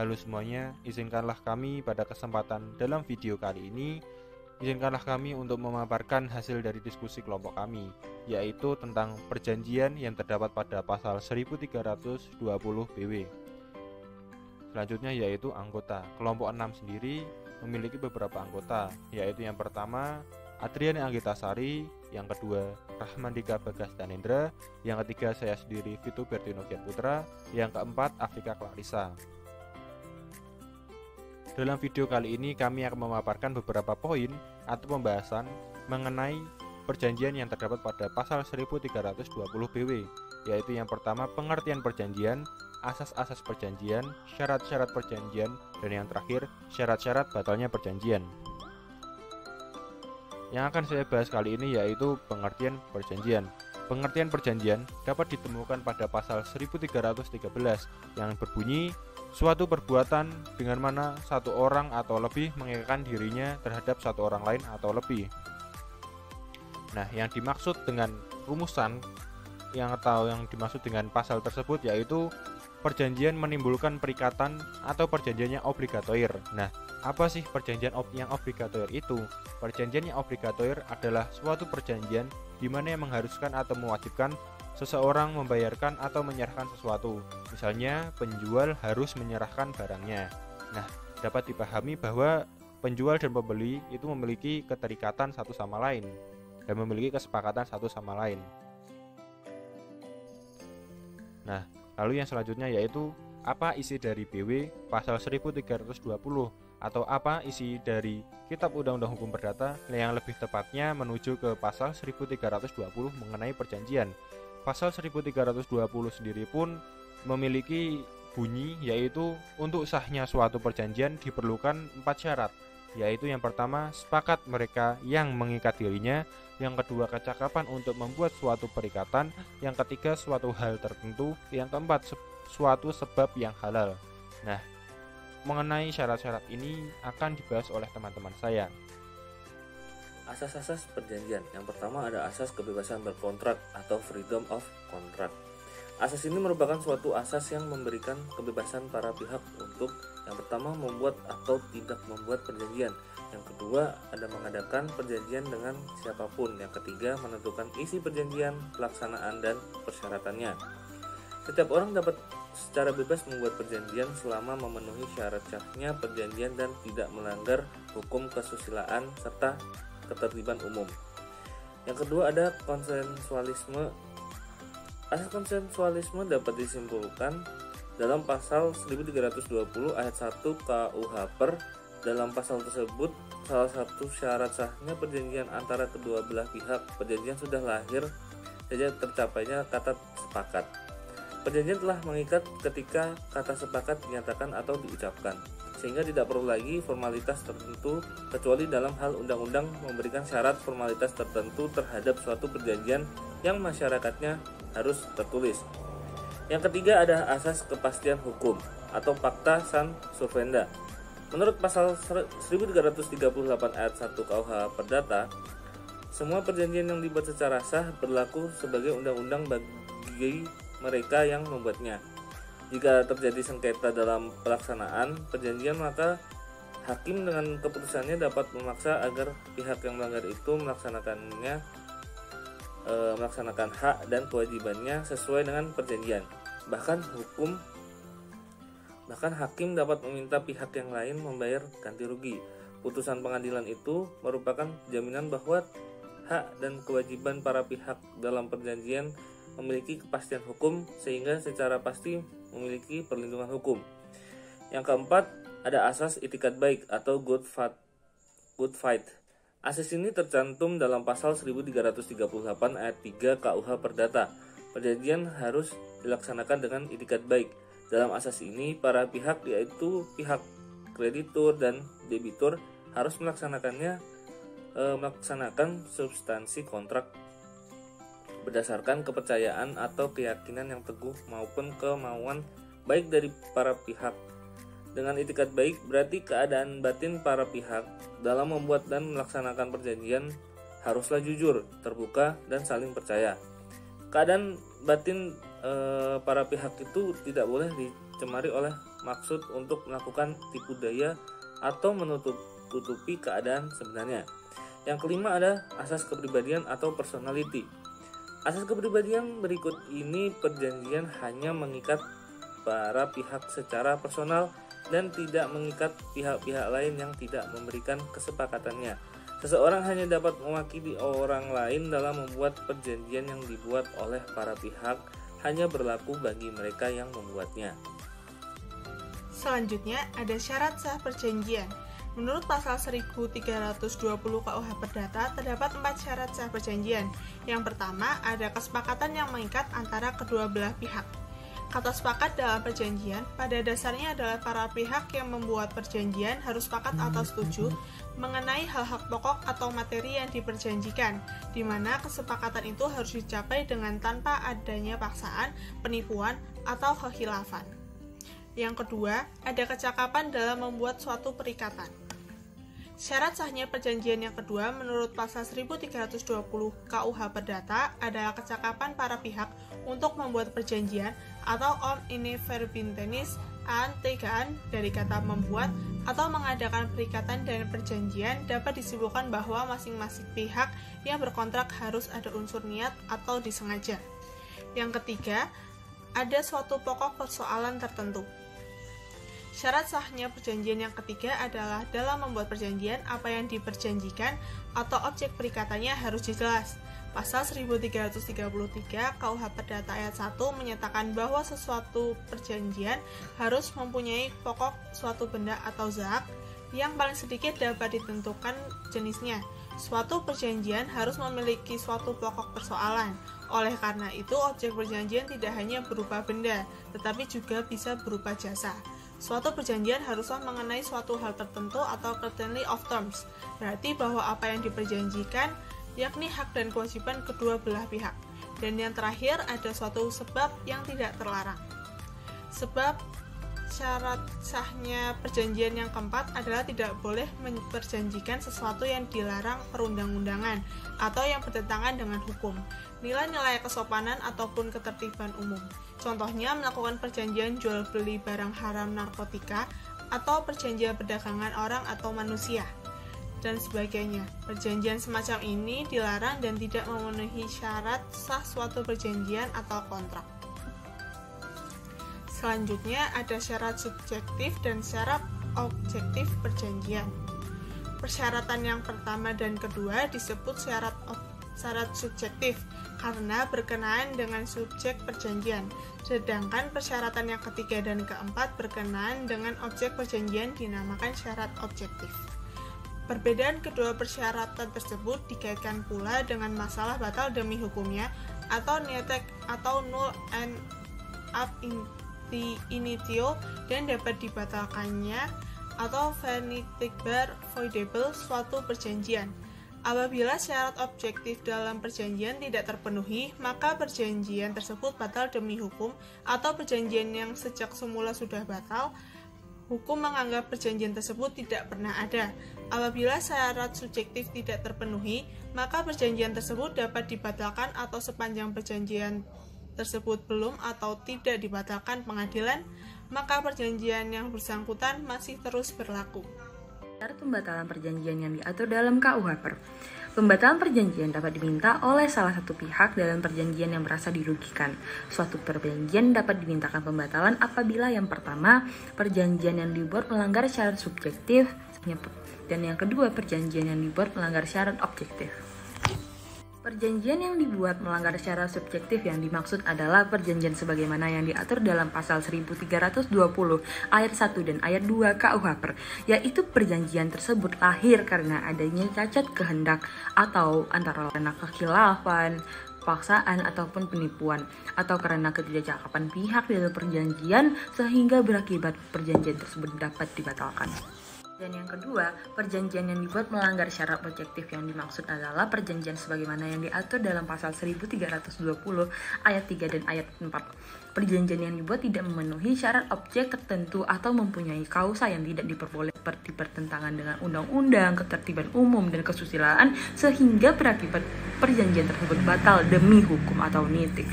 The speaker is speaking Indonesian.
Halo semuanya, izinkanlah kami pada kesempatan dalam video kali ini izinkanlah kami untuk memaparkan hasil dari diskusi kelompok kami, yaitu tentang perjanjian yang terdapat pada pasal 1320 BW. Selanjutnya yaitu anggota. Kelompok 6 sendiri memiliki beberapa anggota, yaitu yang pertama Adriani Anggitasari, yang kedua Rahmandika Bagas Danendra, yang ketiga saya sendiri Vito Bertinovian Putra, yang keempat Afrika Clarissa. Dalam video kali ini kami akan memaparkan beberapa poin atau pembahasan mengenai perjanjian yang terdapat pada pasal 1320 BW, yaitu yang pertama pengertian perjanjian, asas-asas perjanjian, syarat-syarat perjanjian, dan yang terakhir syarat-syarat batalnya perjanjian. Yang akan saya bahas kali ini yaitu pengertian perjanjian. Pengertian perjanjian dapat ditemukan pada pasal 1313 yang berbunyi suatu perbuatan dengan mana satu orang atau lebih mengikatkan dirinya terhadap satu orang lain atau lebih. Nah, yang dimaksud dengan rumusan yang dimaksud dengan pasal tersebut yaitu perjanjian menimbulkan perikatan atau perjanjiannya obligatoir. Nah, apa sih perjanjian yang obligatoir itu? Perjanjian yang obligatoir adalah suatu perjanjian di mana yang mengharuskan atau mewajibkan seseorang membayarkan atau menyerahkan sesuatu. Misalnya, penjual harus menyerahkan barangnya. Nah, dapat dipahami bahwa penjual dan pembeli itu memiliki keterikatan satu sama lain dan memiliki kesepakatan satu sama lain. Nah, lalu yang selanjutnya yaitu apa isi dari BW pasal 1320 atau apa isi dari Kitab Undang-Undang Hukum Perdata yang lebih tepatnya menuju ke pasal 1320 mengenai perjanjian. Pasal 1320 sendiri pun memiliki bunyi yaitu untuk sahnya suatu perjanjian diperlukan 4 syarat, yaitu yang pertama sepakat mereka yang mengikat dirinya, yang kedua kecakapan untuk membuat suatu perikatan, yang ketiga suatu hal tertentu, yang keempat suatu sebab yang halal. Nah, mengenai syarat-syarat ini akan dibahas oleh teman-teman saya. Asas-asas perjanjian. Yang pertama ada asas kebebasan berkontrak atau freedom of contract. Asas ini merupakan suatu asas yang memberikan kebebasan para pihak untuk yang pertama membuat atau tidak membuat perjanjian. Yang kedua ada mengadakan perjanjian dengan siapapun. Yang ketiga menentukan isi perjanjian, pelaksanaan dan persyaratannya. Setiap orang dapat secara bebas membuat perjanjian selama memenuhi syarat sahnya perjanjian dan tidak melanggar hukum kesusilaan serta ketertiban umum. Yang kedua ada konsensualisme. Asas konsensualisme dapat disimpulkan dalam pasal 1320 ayat 1 KUH per. Dalam pasal tersebut salah satu syarat sahnya perjanjian antara kedua belah pihak perjanjian sudah lahir saja tercapainya kata sepakat. Perjanjian telah mengikat ketika kata sepakat dinyatakan atau diucapkan, sehingga tidak perlu lagi formalitas tertentu kecuali dalam hal undang-undang memberikan syarat formalitas tertentu terhadap suatu perjanjian yang masyarakatnya harus tertulis. Yang ketiga ada asas kepastian hukum atau Pacta Sunt Servanda. Menurut pasal 1338 ayat 1 KUH Perdata, semua perjanjian yang dibuat secara sah berlaku sebagai undang-undang bagi mereka yang membuatnya. Jika terjadi sengketa dalam pelaksanaan perjanjian, maka hakim dengan keputusannya dapat memaksa agar pihak yang melanggar itu melaksanakan hak dan kewajibannya sesuai dengan perjanjian. Bahkan hakim dapat meminta pihak yang lain membayar ganti rugi. Putusan pengadilan itu merupakan jaminan bahwa hak dan kewajiban para pihak dalam perjanjian memiliki kepastian hukum sehingga secara pasti memiliki perlindungan hukum. Yang keempat, ada asas itikat baik atau good fight. Asas ini tercantum dalam pasal 1338 ayat 3 KUH Perdata. Perjanjian harus dilaksanakan dengan itikat baik. Dalam asas ini, para pihak yaitu pihak kreditur dan debitur harus melaksanakan substansi kontrak berdasarkan kepercayaan atau keyakinan yang teguh maupun kemauan baik dari para pihak. Dengan itikat baik berarti keadaan batin para pihak dalam membuat dan melaksanakan perjanjian haruslah jujur, terbuka, dan saling percaya. Keadaan batin para pihak itu tidak boleh dicemari oleh maksud untuk melakukan tipu daya atau menutupi keadaan sebenarnya. Yang kelima ada asas kepribadian atau personality. Asas kepribadian berikut ini perjanjian hanya mengikat para pihak secara personal dan tidak mengikat pihak-pihak lain yang tidak memberikan kesepakatannya. Seseorang hanya dapat mewakili orang lain dalam membuat perjanjian yang dibuat oleh para pihak hanya berlaku bagi mereka yang membuatnya. Selanjutnya ada syarat sah perjanjian. Menurut pasal 1320 KUH Perdata, terdapat 4 syarat sah perjanjian. Yang pertama, ada kesepakatan yang mengikat antara kedua belah pihak. Kata sepakat dalam perjanjian pada dasarnya adalah para pihak yang membuat perjanjian harus sepakat atau setuju mengenai hal-hal pokok atau materi yang diperjanjikan, di mana kesepakatan itu harus dicapai dengan tanpa adanya paksaan, penipuan, atau kekhilafan. Yang kedua, ada kecakapan dalam membuat suatu perikatan. Syarat sahnya perjanjian yang kedua menurut pasal 1320 KUH Perdata adalah kecakapan para pihak untuk membuat perjanjian atau om ini verbintenis tegaan dari kata membuat atau mengadakan perikatan dan perjanjian dapat disimpulkan bahwa masing-masing pihak yang berkontrak harus ada unsur niat atau disengaja. Yang ketiga, ada suatu pokok persoalan tertentu. Syarat sahnya perjanjian yang ketiga adalah dalam membuat perjanjian apa yang diperjanjikan atau objek perikatannya harus jelas. Pasal 1333 KUH Perdata ayat 1 menyatakan bahwa sesuatu perjanjian harus mempunyai pokok suatu benda atau zat yang paling sedikit dapat ditentukan jenisnya. Suatu perjanjian harus memiliki suatu pokok persoalan. Oleh karena itu, objek perjanjian tidak hanya berupa benda, tetapi juga bisa berupa jasa. Suatu perjanjian haruslah mengenai suatu hal tertentu atau certainty of terms, berarti bahwa apa yang diperjanjikan yakni hak dan kewajiban kedua belah pihak. Dan yang terakhir ada suatu sebab yang tidak terlarang. Sebab syarat sahnya perjanjian yang keempat adalah tidak boleh memperjanjikan sesuatu yang dilarang perundang-undangan atau yang bertentangan dengan hukum, nilai-nilai kesopanan ataupun ketertiban umum. Contohnya melakukan perjanjian jual beli barang haram narkotika atau perjanjian perdagangan orang atau manusia dan sebagainya. Perjanjian semacam ini dilarang dan tidak memenuhi syarat sah suatu perjanjian atau kontrak. Selanjutnya ada syarat subjektif dan syarat objektif perjanjian. Persyaratan yang pertama dan kedua disebut syarat subjektif karena berkenaan dengan subjek perjanjian, sedangkan persyaratan yang ketiga dan keempat berkenaan dengan objek perjanjian dinamakan syarat objektif. Perbedaan kedua persyaratan tersebut dikaitkan pula dengan masalah batal demi hukumnya atau nietek atau null and ab initio dan dapat dibatalkannya atau vanitikbar voidable suatu perjanjian. Apabila syarat objektif dalam perjanjian tidak terpenuhi, maka perjanjian tersebut batal demi hukum atau perjanjian yang sejak semula sudah batal. Hukum menganggap perjanjian tersebut tidak pernah ada. Apabila syarat subjektif tidak terpenuhi, maka perjanjian tersebut dapat dibatalkan atau sepanjang perjanjian tersebut belum atau tidak dibatalkan pengadilan, maka perjanjian yang bersangkutan masih terus berlaku. Syarat pembatalan perjanjian yang diatur dalam KUH. Pembatalan perjanjian dapat diminta oleh salah satu pihak dalam perjanjian yang merasa dirugikan. Suatu perjanjian dapat dimintakan pembatalan apabila yang pertama, perjanjian yang dibuat melanggar syarat subjektif, dan yang kedua, perjanjian yang dibuat melanggar syarat objektif. Perjanjian yang dibuat melanggar syarat subjektif yang dimaksud adalah perjanjian sebagaimana yang diatur dalam pasal 1320 ayat 1 dan ayat 2 KUH, yaitu perjanjian tersebut lahir karena adanya cacat kehendak atau antara karena kekhilafan, paksaan ataupun penipuan, atau karena ketidakcakapan pihak dalam perjanjian sehingga berakibat perjanjian tersebut dapat dibatalkan. Dan yang kedua, perjanjian yang dibuat melanggar syarat objektif yang dimaksud adalah perjanjian sebagaimana yang diatur dalam pasal 1320 ayat 3 dan ayat 4. Perjanjian yang dibuat tidak memenuhi syarat objek tertentu atau mempunyai kausa yang tidak diperbolehkan seperti bertentangan dengan undang-undang, ketertiban umum, dan kesusilaan sehingga berakibat perjanjian tersebut batal demi hukum atau nitik.